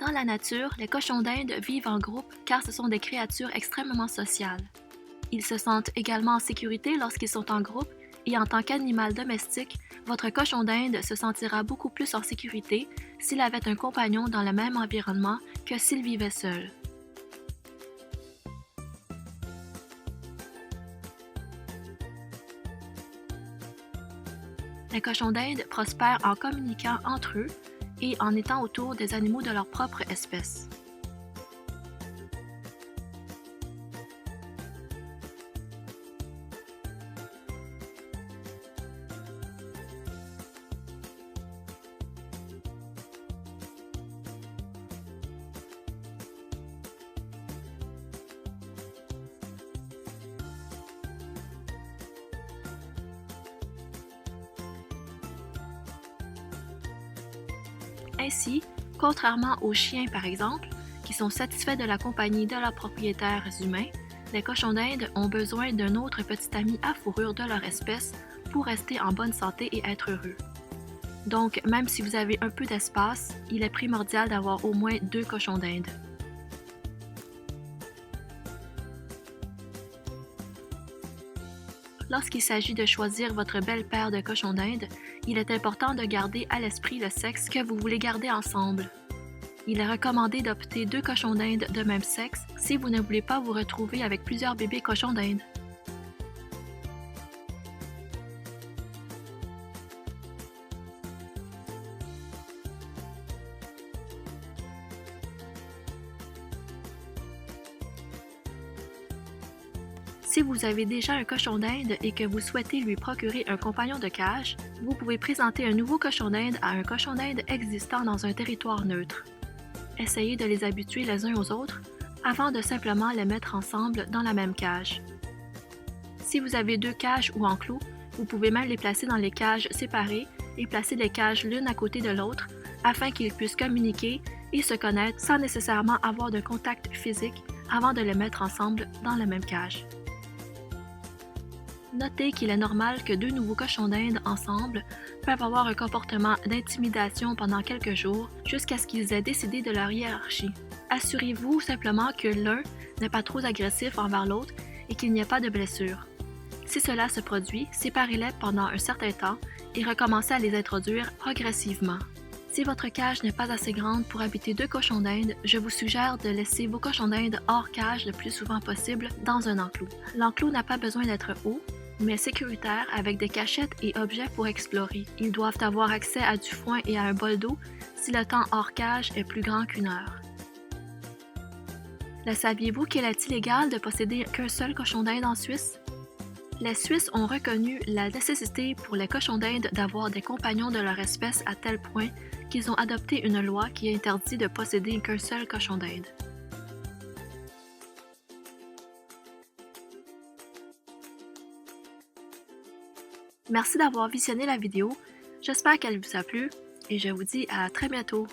Dans la nature, les cochons d'Inde vivent en groupe car ce sont des créatures extrêmement sociales. Ils se sentent également en sécurité lorsqu'ils sont en groupe et en tant qu'animal domestique, votre cochon d'Inde se sentira beaucoup plus en sécurité s'il avait un compagnon dans le même environnement que s'il vivait seul. Les cochons d'Inde prospèrent en communiquant entre eux et en étant autour des animaux de leur propre espèce. Ainsi, contrairement aux chiens par exemple, qui sont satisfaits de la compagnie de leurs propriétaires humains, les cochons d'Inde ont besoin d'un autre petit ami à fourrure de leur espèce pour rester en bonne santé et être heureux. Donc, même si vous avez un peu d'espace, il est primordial d'avoir au moins 2 cochons d'Inde. Lorsqu'il s'agit de choisir votre belle paire de cochons d'Inde, il est important de garder à l'esprit le sexe que vous voulez garder ensemble. Il est recommandé d'opter 2 cochons d'Inde de même sexe si vous ne voulez pas vous retrouver avec plusieurs bébés cochons d'Inde. Si vous avez déjà un cochon d'Inde et que vous souhaitez lui procurer un compagnon de cage, vous pouvez présenter un nouveau cochon d'Inde à un cochon d'Inde existant dans un territoire neutre. Essayez de les habituer les uns aux autres avant de simplement les mettre ensemble dans la même cage. Si vous avez 2 cages ou enclos, vous pouvez même les placer dans les cages séparées et placer les cages l'une à côté de l'autre afin qu'ils puissent communiquer et se connaître sans nécessairement avoir de contact physique avant de les mettre ensemble dans la même cage. Notez qu'il est normal que 2 nouveaux cochons d'Inde ensemble peuvent avoir un comportement d'intimidation pendant quelques jours jusqu'à ce qu'ils aient décidé de leur hiérarchie. Assurez-vous simplement que l'un n'est pas trop agressif envers l'autre et qu'il n'y ait pas de blessure. Si cela se produit, séparez-les pendant un certain temps et recommencez à les introduire progressivement. Si votre cage n'est pas assez grande pour habiter 2 cochons d'Inde, je vous suggère de laisser vos cochons d'Inde hors cage le plus souvent possible dans un enclos. L'enclos n'a pas besoin d'être haut, mais sécuritaire avec des cachettes et objets pour explorer. Ils doivent avoir accès à du foin et à un bol d'eau si le temps hors cage est plus grand qu'1 heure. Le saviez-vous qu'il est illégal de posséder qu'un seul cochon d'Inde en Suisse? Les Suisses ont reconnu la nécessité pour les cochons d'Inde d'avoir des compagnons de leur espèce à tel point qu'ils ont adopté une loi qui interdit de posséder qu'un seul cochon d'Inde. Merci d'avoir visionné la vidéo, j'espère qu'elle vous a plu et je vous dis à très bientôt.